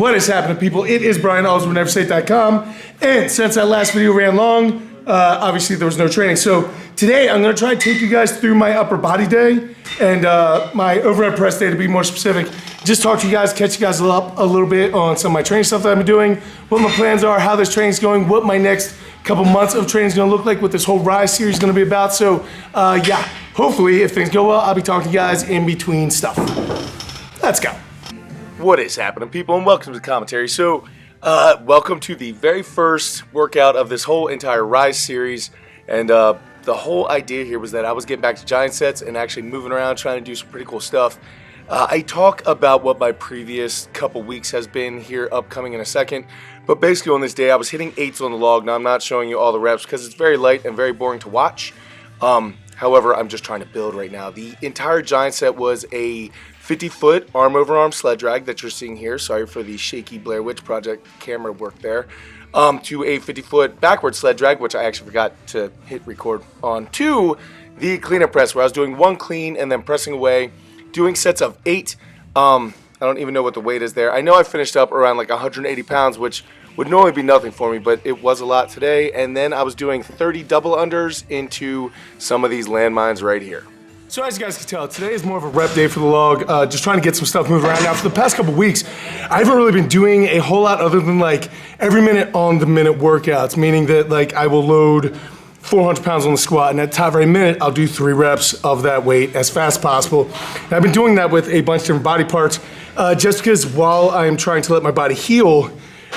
What is happening, people? It is Brian, Alsruhe, and since that last video ran long, obviously there was no training. So today I'm going to try to take you guys through my upper body day and my overhead press day, to be more specific. Just talk to you guys, catch you guys up a little bit on some of my training stuff that I've been doing, what my plans are, how this training's going, what my next couple months of training is going to look like, what this whole Rise series is going to be about. So yeah, hopefully if things go well, I'll be talking to you guys in between stuff. Let's go. What is happening, people, and welcome to the commentary. So welcome to the very first workout of this whole entire Rise series. And the whole idea here was that I was getting back to giant sets and actually moving around, trying to do some pretty cool stuff. I talk about what my previous couple weeks has been here upcoming in a second. But basically on this day, I was hitting 8s on the log. Now I'm not showing you all the reps because it's very light and very boring to watch. However, I'm just trying to build right now. The entire giant set was a 50-foot arm-over-arm sled drag that you're seeing here. Sorry for the shaky Blair Witch Project camera work there. To a 50-foot backward sled drag, which I actually forgot to hit record on, to the clean-up press, where I was doing one clean and then pressing away, doing sets of 8. I don't even know what the weight is there. I know I finished up around like 180 pounds, which would normally be nothing for me, but it was a lot today. And then I was doing 30 double unders into some of these landmines right here. So as you guys can tell, today is more of a rep day for the log, just trying to get some stuff moving around. Now, for the past couple weeks, I haven't really been doing a whole lot other than like every minute on the minute workouts, meaning that like I will load 400 pounds on the squat, and at top every minute, I'll do 3 reps of that weight as fast as possible. And I've been doing that with a bunch of different body parts, just because while I'm trying to let my body heal,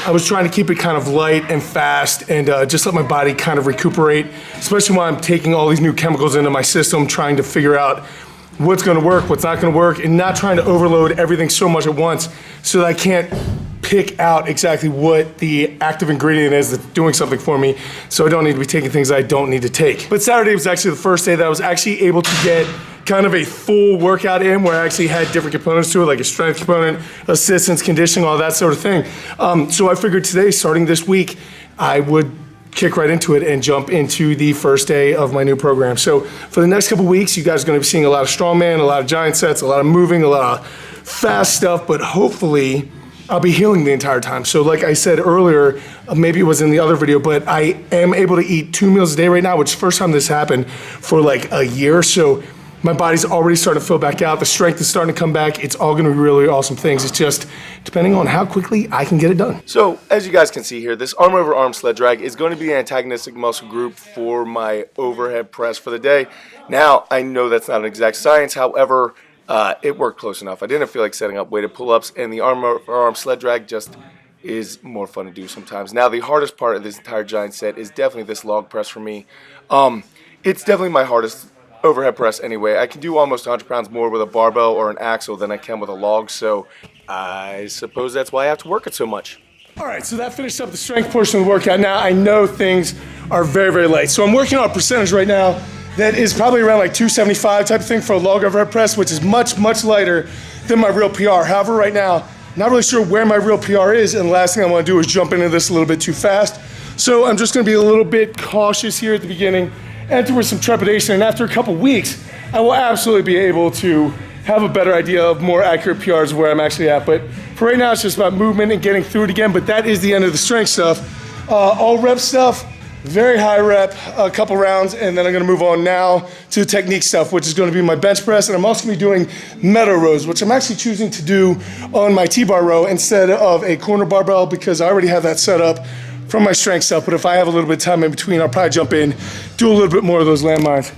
I was trying to keep it kind of light and fast and just let my body kind of recuperate, especially while I'm taking all these new chemicals into my system, trying to figure out what's gonna work, what's not gonna work, and not trying to overload everything so much at once so that I can't pick out exactly what the active ingredient is that's doing something for me, so I don't need to be taking things I don't need to take. But Saturday was actually the first day that I was actually able to get kind of a full workout in, where I actually had different components to it, like a strength component, assistance, conditioning, all that sort of thing. So I figured today, starting this week, I would kick right into it and jump into the first day of my new program. So for the next couple weeks, you guys are gonna be seeing a lot of strongman, a lot of giant sets, a lot of moving, a lot of fast stuff, but hopefully I'll be healing the entire time. So like I said earlier, maybe it was in the other video, but I am able to eat 2 meals a day right now, which is the first time this happened for like a year. So my body's already starting to fill back out. The strength is starting to come back. It's all gonna be really awesome things. It's just depending on how quickly I can get it done. So as you guys can see here, this arm over arm sled drag is going to be an antagonistic muscle group for my overhead press for the day. Now, I know that's not an exact science. However, it worked close enough. I didn't feel like setting up weighted pull-ups, and the arm over arm sled drag just is more fun to do sometimes. Now, the hardest part of this entire giant set is definitely this log press for me. It's definitely my hardest overhead press anyway. I can do almost 100 pounds more with a barbell or an axle than I can with a log, so I suppose that's why I have to work it so much. All right, so that finished up the strength portion of the workout. Now I know things are very, very light, so I'm working on a percentage right now that is probably around like 275 type of thing for a log overhead press, which is much, much lighter than my real PR. However, right now, not really sure where my real PR is, and the last thing I want to do is jump into this a little bit too fast. So I'm just going to be a little bit cautious here at the beginning, enter with some trepidation, and after a couple weeks, I will absolutely be able to have a better idea of more accurate PRs of where I'm actually at. But for right now, it's just about movement and getting through it again, but that is the end of the strength stuff. All rep stuff, very high rep, a couple rounds, and then I'm gonna move on now to the technique stuff, which is gonna be my bench press, and I'm also gonna be doing meadow rows, which I'm actually choosing to do on my T-bar row instead of a corner barbell, because I already have that set up from my strength stuff. But if I have a little bit of time in between, I'll probably jump in, do a little bit more of those landmines.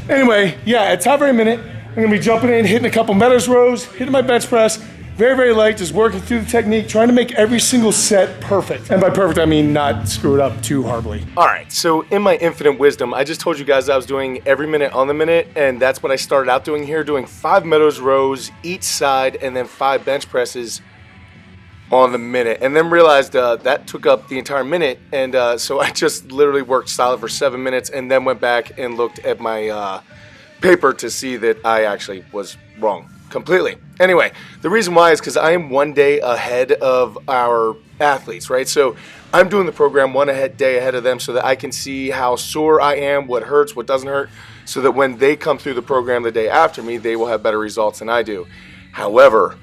Anyway, yeah, at top every minute, I'm gonna be jumping in, hitting a couple meadows rows, hitting my bench press, very, very light, just working through the technique, trying to make every single set perfect. And by perfect, I mean not screw it up too horribly. All right, so in my infinite wisdom, I just told you guys I was doing every minute on the minute, and that's what I started out doing here, doing 5 meadows rows each side, and then 5 bench presses on the minute, and then realized that took up the entire minute, and so I just literally worked solid for 7 minutes, and then went back and looked at my paper to see that I actually was wrong completely. Anyway, the reason why is because I am 1 day ahead of our athletes, right? So I'm doing the program one day ahead of them so that I can see how sore I am, what hurts, what doesn't hurt, so that when they come through the program the day after me, they will have better results than I do. However,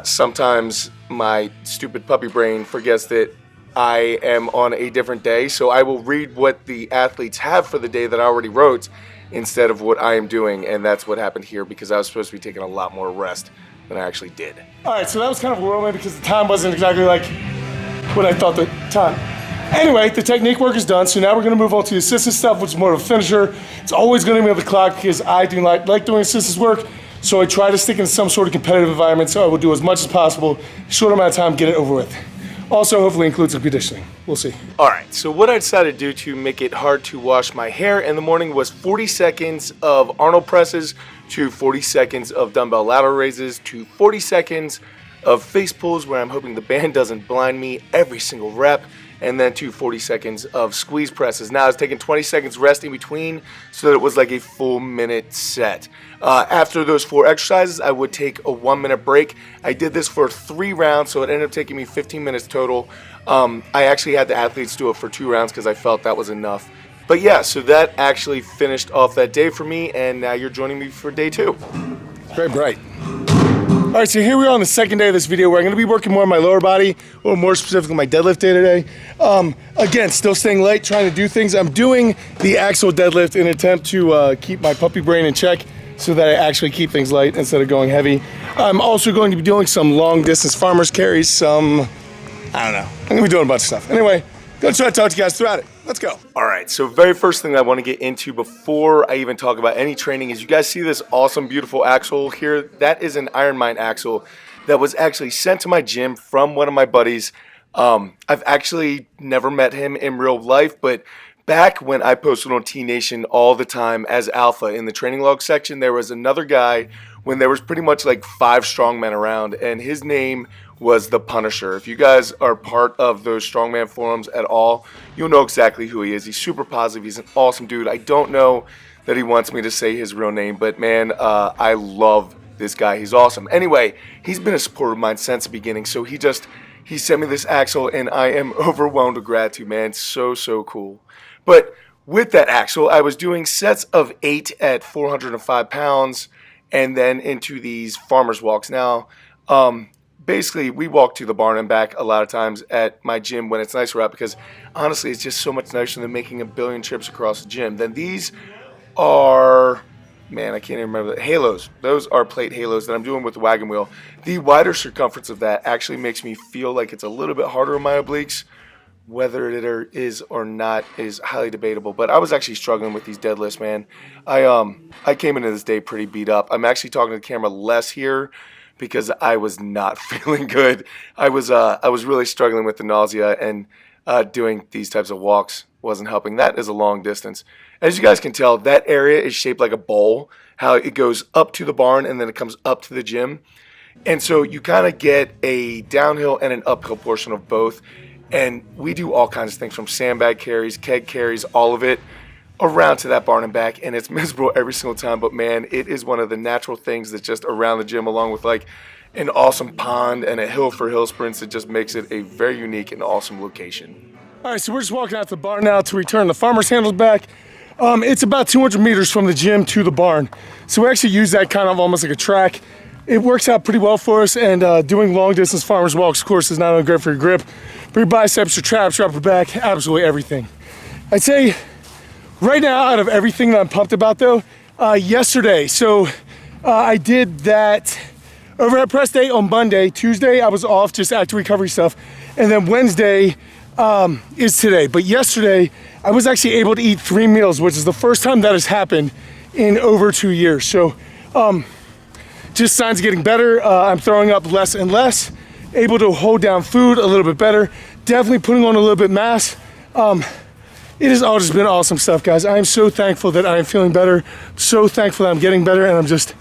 Sometimes my stupid puppy brain forgets that I am on a different day, so I will read what the athletes have for the day that I already wrote instead of what I am doing, and that's what happened here because I was supposed to be taking a lot more rest than I actually did. All right, so that was kind of a whirlwind because the time wasn't exactly like what I thought the time. Anyway, the technique work is done, so now we're going to move on to the assistance stuff, which is more of a finisher. It's always going to be on the clock because I do not like doing assistance work, so I try to stick in some sort of competitive environment, so I will do as much as possible, short amount of time, get it over with. Also, hopefully includes some conditioning. We'll see. All right, so what I decided to do to make it hard to wash my hair in the morning was 40 seconds of Arnold presses to 40 seconds of dumbbell lateral raises to 40 seconds of face pulls where I'm hoping the band doesn't blind me every single rep, and then to 40 seconds of squeeze presses. Now I was taking 20 seconds rest in between so that it was like a full minute set. After those 4 exercises, I would take a 1-minute break. I did this for 3 rounds, so it ended up taking me 15 minutes total. I actually had the athletes do it for 2 rounds because I felt that was enough. But yeah, so that actually finished off that day for me, and now you're joining me for day 2. Very bright. All right, so here we are on the second day of this video where I'm going to be working more on my lower body, or more specifically my deadlift day today. Again, still staying light, trying to do things. I'm doing the axle deadlift in an attempt to keep my puppy brain in check so that I actually keep things light instead of going heavy. I'm also going to be doing some long distance farmer's carries, I don't know. I'm going to be doing a bunch of stuff. Anyway, gonna try to talk to you guys throughout it. Let's go. All right, so very first thing I want to get into before I even talk about any training is you guys see this awesome, beautiful axle here? That is an Ironmind axle that was actually sent to my gym from one of my buddies. I've actually never met him in real life, but back when I posted on T Nation all the time as Alpha in the training log section, there was another guy when there was pretty much like 5 strongmen around, and his name was the Punisher. If you guys are part of those strongman forums at all, you'll know exactly who he is. He's super positive. He's an awesome dude. I don't know that he wants me to say his real name, but man, I love this guy. He's awesome. Anyway, he's been a supporter of mine since the beginning, so he sent me this axle, and I am overwhelmed with gratitude, man. So cool. But with that axle, I was doing sets of 8 at 405 pounds, and then into these farmer's walks. Now, basically, we walk to the barn and back a lot of times at my gym when it's nicer out because, honestly, it's just so much nicer than making a billion trips across the gym. Then these are, man, I can't even remember the halos. Those are plate halos that I'm doing with the wagon wheel. The wider circumference of that actually makes me feel like it's a little bit harder on my obliques. Whether it is or not is highly debatable, but I was actually struggling with these deadlifts, man. I came into this day pretty beat up. I'm actually talking to the camera less here because I was not feeling good. I was really struggling with the nausea, and doing these types of walks wasn't helping. That is a long distance. As you guys can tell, that area is shaped like a bowl, how it goes up to the barn and then it comes up to the gym. And so you kind of get a downhill and an uphill portion of both. And we do all kinds of things from sandbag carries, keg carries, all of it around to that barn and back. And it's miserable every single time. But man, it is one of the natural things that's just around the gym, along with like an awesome pond and a hill for hill sprints. It just makes it a very unique and awesome location. All right, so we're just walking out to the barn now to return the farmer's handles back. It's about 200 meters from the gym to the barn. So we actually use that kind of almost like a track. It works out pretty well for us, and doing long distance farmer's walks, of course, is not only great for your grip, for your biceps, your traps, your upper back, absolutely everything. I'd say right now, out of everything that I'm pumped about though, yesterday, so I did that overhead press day on Monday. Tuesday, I was off, just active recovery stuff. And then Wednesday is today. But yesterday, I was actually able to eat 3 meals, which is the first time that has happened in over 2 years. So just signs of getting better. I'm throwing up less and less, able to hold down food a little bit better, definitely putting on a little bit mass. It has all just been awesome stuff, guys. I am so thankful that I am feeling better, so thankful that I'm getting better, and I'm just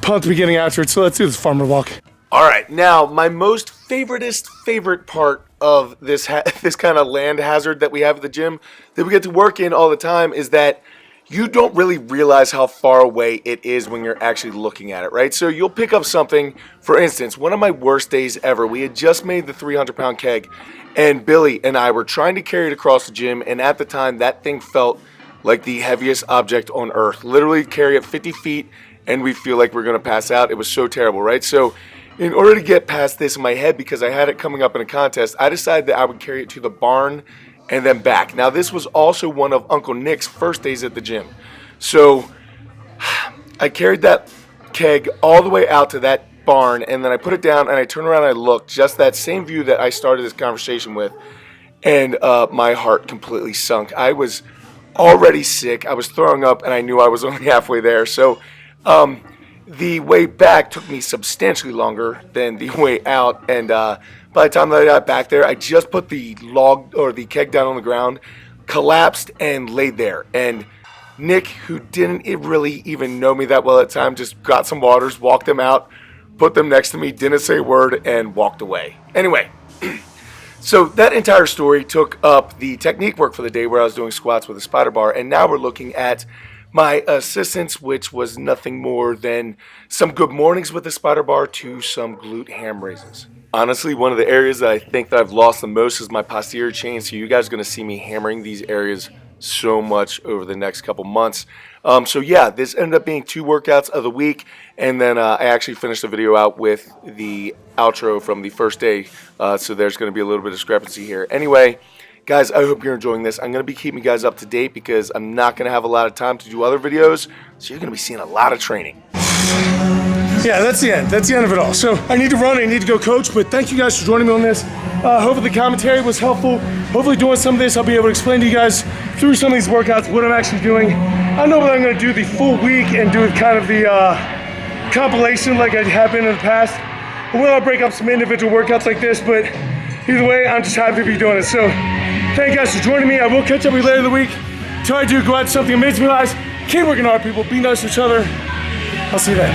pumped to be getting after it. So let's do this farmer walk. All right, now my most favorite part of this kind of land hazard that we have at the gym that we get to work in all the time is that you don't really realize how far away it is when you're actually looking at it, right? So you'll pick up something, for instance, one of my worst days ever, we had just made the 300-pound keg, and Billy and I were trying to carry it across the gym, and at the time, that thing felt like the heaviest object on earth. Literally carry it 50 feet, and we feel like we're gonna pass out. It was so terrible, right? So in order to get past this in my head, because I had it coming up in a contest, I decided that I would carry it to the barn and then back. Now, this was also one of Uncle Nick's first days at the gym. So I carried that keg all the way out to that barn, and then I put it down, and I turned around and I looked, just that same view that I started this conversation with, and my heart completely sunk. I was already sick. I was throwing up, and I knew I was only halfway there. So the way back took me substantially longer than the way out, and by the time that I got back there, I just put the log or the keg down on the ground, collapsed, and laid there. And Nick, who didn't really even know me that well at the time, just got some waters, walked them out, put them next to me, didn't say a word, and walked away. Anyway, so that entire story took up the technique work for the day, where I was doing squats with a spider bar, and now we're looking at my assistance, which was nothing more than some good mornings with the spider bar to some glute ham raises. Honestly, one of the areas that I think that I've lost the most is my posterior chain, so you guys are going to see me hammering these areas so much over the next couple months. So yeah, this ended up being 2 workouts of the week, and then I actually finished the video out with the outro from the first day, so there's going to be a little bit of discrepancy here. Anyway, guys, I hope you're enjoying this. I'm going to be keeping you guys up to date because I'm not going to have a lot of time to do other videos, so you're going to be seeing a lot of training. Yeah, that's the end. That's the end of it all. So I need to run. I need to go coach, but thank you guys for joining me on this. Hopefully the commentary was helpful. Hopefully doing some of this, I'll be able to explain to you guys through some of these workouts what I'm actually doing. I know that I'm going to do the full week and do kind of the compilation like I have been in the past. I will break up some individual workouts like this, but either way, I'm just happy to be doing it. So thank you guys for joining me. I will catch up with you later in the week. Until I do, go out to something amazing, guys. Keep working hard, people. Be nice to each other. I'll see you then.